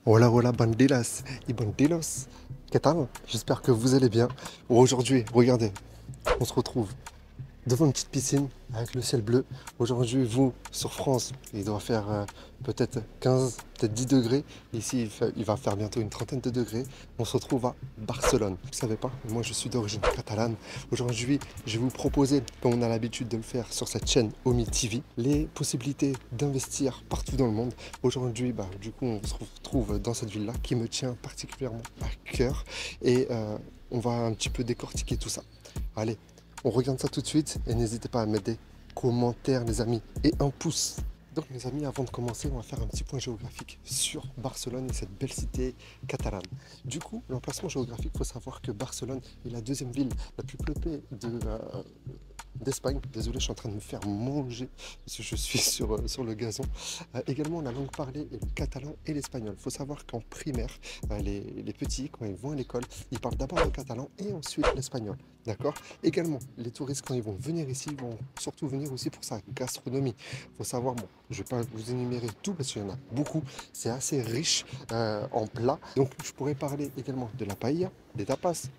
Hola, hola, bandidas y bandidos. ¿Qué tal? J'espère que vous allez bien. Aujourd'hui, regardez, on se retrouve devant une petite piscine avec le ciel bleu. Aujourd'hui, vous, sur France, il doit faire peut-être 15, peut-être 10 degrés. Ici, il va faire bientôt une trentaine de degrés. On se retrouve à Barcelone. Vous ne savez pas, moi je suis d'origine catalane. Aujourd'hui, je vais vous proposer, comme on a l'habitude de le faire sur cette chaîne Omi TV, les possibilités d'investir partout dans le monde. Aujourd'hui, du coup, on se retrouve dans cette ville-là qui me tient particulièrement à cœur. Et on va un petit peu décortiquer tout ça. Allez, on regarde ça tout de suite et n'hésitez pas à mettre des commentaires, les amis, et un pouce. Donc, mes amis, avant de commencer, on va faire un petit point géographique sur Barcelone et cette belle cité catalane. Du coup, l'emplacement géographique, il faut savoir que Barcelone est la deuxième ville la plus peuplée d'Espagne. Désolé, je suis en train de me faire manger parce que je suis sur le gazon. Également, la langue parlée est le catalan et l'espagnol. Il faut savoir qu'en primaire, les petits, quand ils vont à l'école, ils parlent d'abord le catalan et ensuite l'espagnol. D'accord. Également, les touristes, quand ils vont venir ici, ils vont surtout venir aussi pour sa gastronomie. Il faut savoir, bon, je ne vais pas vous énumérer tout parce qu'il y en a beaucoup. C'est assez riche en plats. Donc, je pourrais parler également de la paella, des tapas,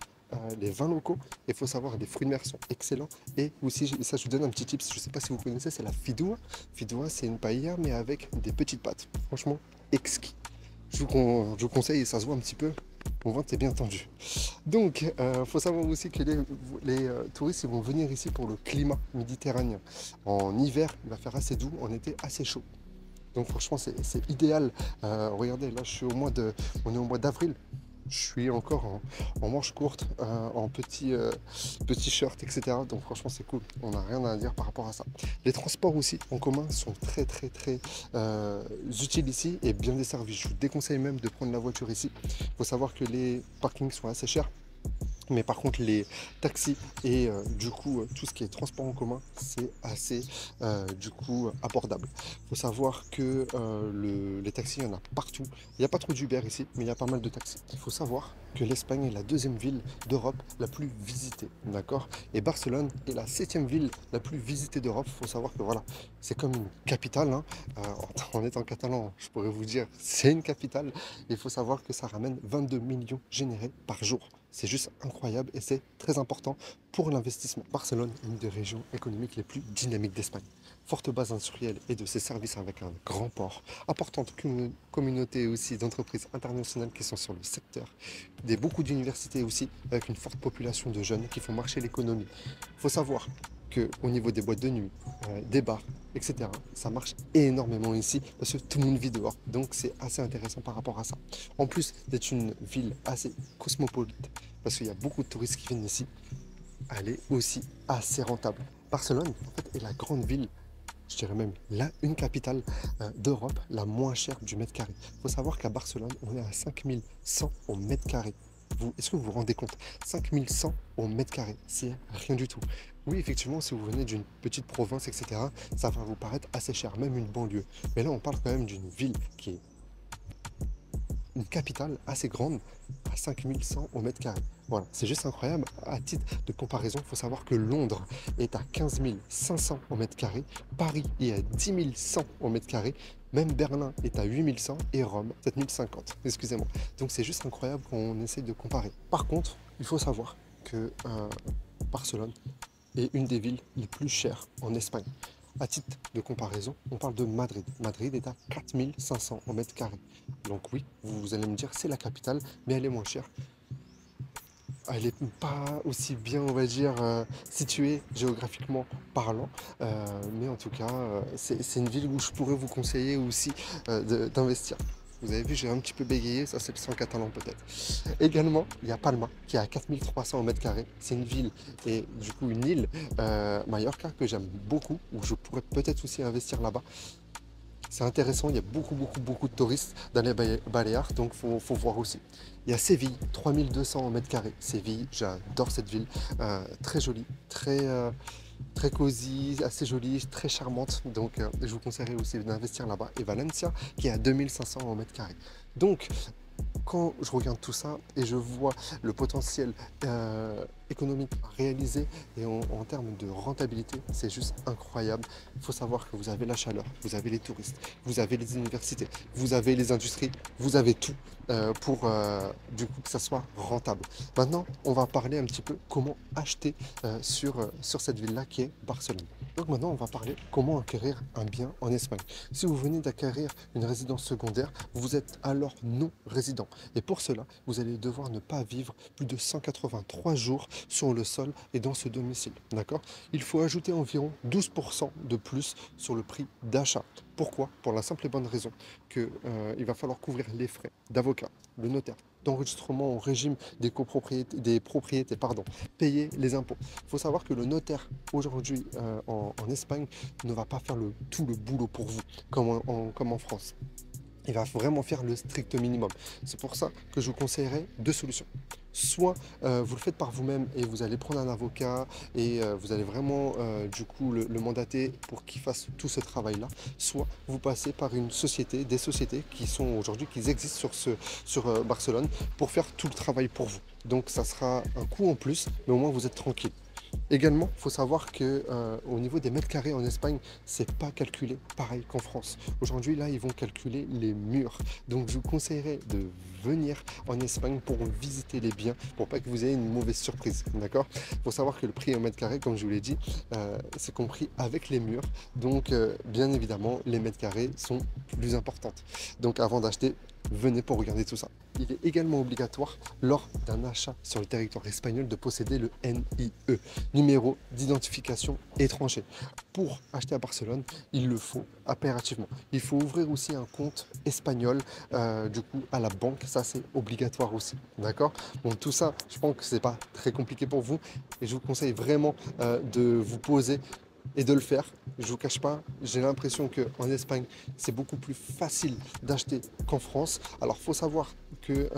les vins locaux. Il faut savoir, les fruits de mer sont excellents. Et aussi, ça, je vous donne un petit tips. Je ne sais pas si vous connaissez, c'est la fidua. Fidua, c'est une paella, mais avec des petites pâtes. Franchement, exquis. Je vous conseille, et ça se voit un petit peu. Mon ventre est bien tendu. Donc, il faut savoir aussi que les touristes ils vont venir ici pour le climat méditerranéen. En hiver, il va faire assez doux, en été, assez chaud. Donc, franchement, c'est idéal. Regardez, là, on est au mois d'avril. Je suis encore en manche courte, en petit shirt, etc. Donc franchement c'est cool, on n'a rien à dire par rapport à ça. Les transports aussi en commun sont très utiles ici et bien desservis. Je vous déconseille même de prendre la voiture ici. Il faut savoir que les parkings sont assez chers. Mais par contre, les taxis et du coup, tout ce qui est transport en commun, c'est assez abordable. Il faut savoir que les taxis, il y en a partout. Il n'y a pas trop d'Uber ici, mais il y a pas mal de taxis. Il faut savoir que l'Espagne est la deuxième ville d'Europe la plus visitée. D'accord. Et Barcelone est la septième ville la plus visitée d'Europe. Il faut savoir que voilà, c'est comme une capitale, hein. En étant catalan, je pourrais vous dire, c'est une capitale. Il faut savoir que ça ramène 22 millions générés par jour. C'est juste incroyable et c'est très important pour l'investissement. Barcelone est une des régions économiques les plus dynamiques d'Espagne. Forte base industrielle et de ses services avec un grand port. Importante communauté aussi d'entreprises internationales qui sont sur le secteur. Beaucoup d'universités aussi avec une forte population de jeunes qui font marcher l'économie. Il faut savoir qu'au niveau des boîtes de nuit, des bars, etc., ça marche énormément ici parce que tout le monde vit dehors. Donc c'est assez intéressant par rapport à ça. En plus d'être une ville assez cosmopolite, parce qu'il y a beaucoup de touristes qui viennent ici, elle est aussi assez rentable. Barcelone, en fait, est la grande ville, je dirais même une capitale d'Europe la moins chère du mètre carré. Il faut savoir qu'à Barcelone, on est à 5100 au mètre carré. Est-ce que vous vous rendez compte? 5100 au mètre carré, c'est rien du tout. Oui, effectivement, si vous venez d'une petite province, etc., ça va vous paraître assez cher, même une banlieue. Mais là, on parle quand même d'une ville qui est une capitale assez grande à 5100 au mètre carré. Voilà, c'est juste incroyable. À titre de comparaison, il faut savoir que Londres est à 15 500 au mètre carré, Paris est à 10 100 au mètre carré, même Berlin est à 8100 et Rome 7050. Excusez-moi. Donc c'est juste incroyable quand on essaie de comparer. Par contre, il faut savoir que Barcelone est une des villes les plus chères en Espagne. À titre de comparaison, on parle de Madrid. Madrid est à 4500 au mètre carré. Donc oui, vous allez me dire c'est la capitale, mais elle est moins chère. Elle n'est pas aussi bien, on va dire, située géographiquement parlant. Mais en tout cas, c'est une ville où je pourrais vous conseiller aussi d'investir. Vous avez vu, j'ai un petit peu bégayé, ça c'est le sang catalan peut-être. Également, il y a Palma qui est à 4300 au mètre carré. C'est une ville et du coup une île, Mallorca, que j'aime beaucoup, où je pourrais peut-être aussi investir là-bas. C'est intéressant, il y a beaucoup de touristes dans les Baléares, donc faut voir aussi. Il y a Séville, 3200 mètres carrés. Séville, j'adore cette ville, très jolie, très cosy, assez jolie, très charmante. Donc je vous conseillerais aussi d'investir là-bas. Et Valencia, qui est à 2500 mètres carrés. Donc quand je regarde tout ça et je vois le potentiel économique à réaliser et en termes de rentabilité, c'est juste incroyable. Il faut savoir que vous avez la chaleur, vous avez les touristes, vous avez les universités, vous avez les industries, vous avez tout pour du coup que ça soit rentable. Maintenant, on va parler un petit peu comment acheter sur cette ville-là qui est Barcelone. Donc maintenant, on va parler comment acquérir un bien en Espagne. Si vous venez d'acquérir une résidence secondaire, vous êtes alors non résident. Et pour cela, vous allez devoir ne pas vivre plus de 183 jours sur le sol et dans ce domicile. D'accord? Il faut ajouter environ 12% de plus sur le prix d'achat. Pourquoi? Pour la simple et bonne raison qu'il va falloir couvrir les frais d'avocat, le notaire, d'enregistrement au régime des copropriétés, des propriétés, pardon, payer les impôts. Il faut savoir que le notaire aujourd'hui en Espagne ne va pas faire tout le boulot pour vous comme en France. Il va vraiment faire le strict minimum. C'est pour ça que je vous conseillerais deux solutions. Soit vous le faites par vous-même et vous allez prendre un avocat et vous allez vraiment du coup le mandater pour qu'il fasse tout ce travail-là. Soit vous passez par une société, des sociétés qui sont aujourd'hui, qui existent sur Barcelone pour faire tout le travail pour vous. Donc ça sera un coût en plus, mais au moins vous êtes tranquille. Également, il faut savoir que au niveau des mètres carrés en Espagne, c'est pas calculé pareil qu'en France. Aujourd'hui, là, ils vont calculer les murs. Donc, je vous conseillerais de venir en Espagne pour visiter les biens, pour pas que vous ayez une mauvaise surprise. D'accord? Il faut savoir que le prix au mètre carré, comme je vous l'ai dit, c'est compris avec les murs. Donc, bien évidemment, les mètres carrés sont plus importantes. Donc, avant d'acheter, venez pour regarder tout ça. Il est également obligatoire lors d'un achat sur le territoire espagnol de posséder le NIE, numéro d'identification étranger. Pour acheter à Barcelone, il le faut impérativement. Il faut ouvrir aussi un compte espagnol du coup à la banque, ça c'est obligatoire aussi. D'accord? Donc tout ça, je pense que c'est pas très compliqué pour vous et je vous conseille vraiment de vous poser et de le faire. Je ne vous cache pas, j'ai l'impression qu'en Espagne, c'est beaucoup plus facile d'acheter qu'en France. Alors, il faut savoir que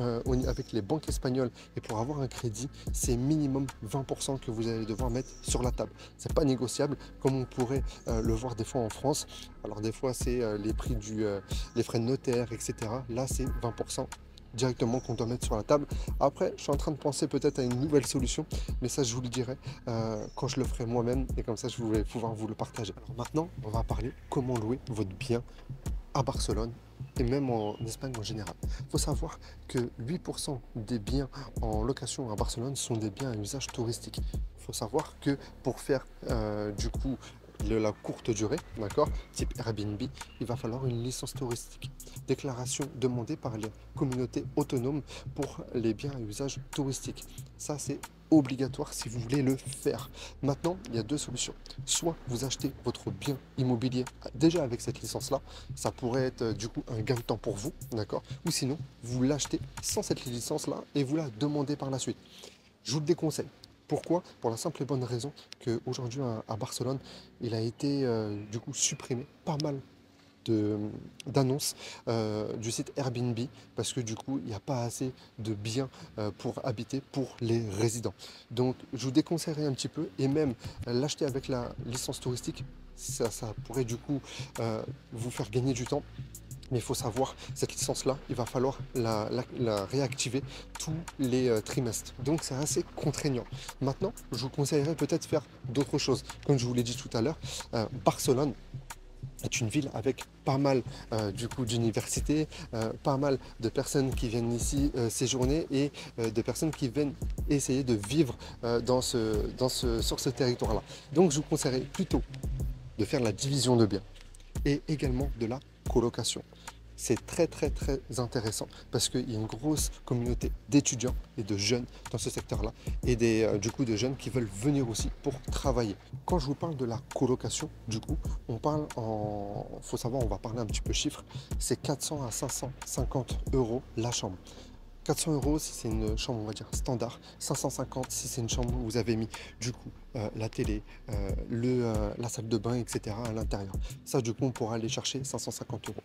avec les banques espagnoles et pour avoir un crédit, c'est minimum 20% que vous allez devoir mettre sur la table. C'est pas négociable comme on pourrait le voir des fois en France. Alors, des fois, c'est les prix les frais de notaire, etc. Là, c'est 20% directement qu'on doit mettre sur la table. Après, je suis en train de penser peut-être à une nouvelle solution, mais ça, je vous le dirai quand je le ferai moi-même et comme ça, je vais pouvoir vous le partager. Alors maintenant, on va parler comment louer votre bien à Barcelone et même en Espagne en général. Il faut savoir que 8% des biens en location à Barcelone sont des biens à usage touristique. Il faut savoir que pour faire du coup la courte durée, d'accord, type Airbnb, il va falloir une licence touristique. Déclaration demandée par les communautés autonomes pour les biens à usage touristique. Ça, c'est obligatoire si vous voulez le faire. Maintenant, il y a deux solutions. Soit vous achetez votre bien immobilier déjà avec cette licence-là, ça pourrait être du coup un gain de temps pour vous, d'accord, ou sinon, vous l'achetez sans cette licence-là et vous la demandez par la suite. Je vous le déconseille. Pourquoi? Pour la simple et bonne raison qu'aujourd'hui à Barcelone, il a été du coup supprimé pas mal d'annonces du site Airbnb parce que du coup il n'y a pas assez de biens pour habiter pour les résidents. Donc je vous déconseillerais un petit peu et même l'acheter avec la licence touristique, ça pourrait du coup vous faire gagner du temps. Mais il faut savoir, cette licence-là, il va falloir la réactiver tous les trimestres. Donc c'est assez contraignant. Maintenant, je vous conseillerais peut-être faire d'autres choses. Comme je vous l'ai dit tout à l'heure, Barcelone est une ville avec pas mal du coup d'universités, pas mal de personnes qui viennent ici séjourner et de personnes qui viennent essayer de vivre sur ce territoire-là. Donc je vous conseillerais plutôt de faire la division de biens et également de la colocation. C'est très intéressant parce qu'il y a une grosse communauté d'étudiants et de jeunes dans ce secteur-là et du coup de jeunes qui veulent venir aussi pour travailler. Quand je vous parle de la colocation, du coup, faut savoir, on va parler un petit peu chiffres, c'est 400 à 550 euros la chambre. 400 euros si c'est une chambre, on va dire, standard. 550 si c'est une chambre où vous avez mis, du coup, la télé, la salle de bain, etc. à l'intérieur. Ça, du coup, on pourra aller chercher 550 euros.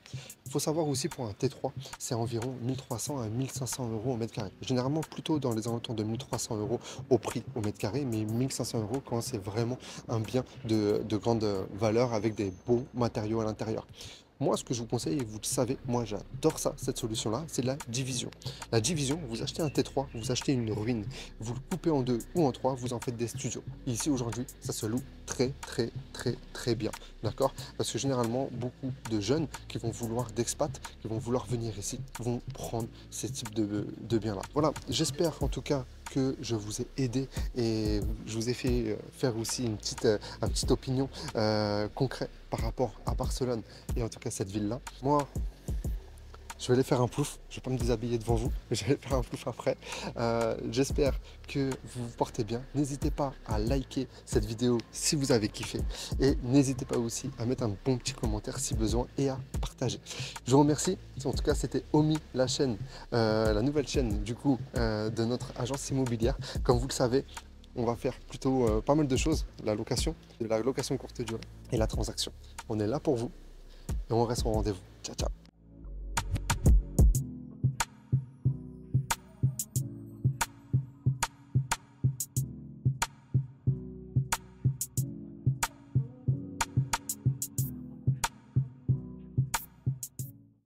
Il faut savoir aussi, pour un T3, c'est environ 1300 à 1500 euros au mètre carré. Généralement, plutôt dans les alentours de 1300 euros au prix au mètre carré, mais 1500 euros quand c'est vraiment un bien de grande valeur avec des beaux matériaux à l'intérieur. Moi, ce que je vous conseille, et vous le savez, moi j'adore ça, cette solution-là, c'est la division. La division, vous achetez un T3, vous achetez une ruine, vous le coupez en deux ou en trois, vous en faites des studios. Ici, aujourd'hui, ça se loue très bien, d'accord? Parce que généralement, beaucoup de jeunes qui vont vouloir d'expat, qui vont vouloir venir ici, vont prendre ces types de biens-là. Voilà, j'espère en tout cas que je vous ai aidé et je vous ai fait faire aussi une petite opinion concrète par rapport à Barcelone et en tout cas cette ville-là. Moi, je vais aller faire un plouf, je vais pas me déshabiller devant vous, mais je vais aller faire un plouf après. J'espère que vous vous portez bien. N'hésitez pas à liker cette vidéo si vous avez kiffé. Et n'hésitez pas aussi à mettre un bon petit commentaire si besoin et à partager. Je vous remercie. En tout cas, c'était Omi, la chaîne, la nouvelle chaîne du coup de notre agence immobilière. Comme vous le savez, on va faire plutôt pas mal de choses. La location courte durée et la transaction. On est là pour vous et on reste au rendez-vous. Ciao, ciao.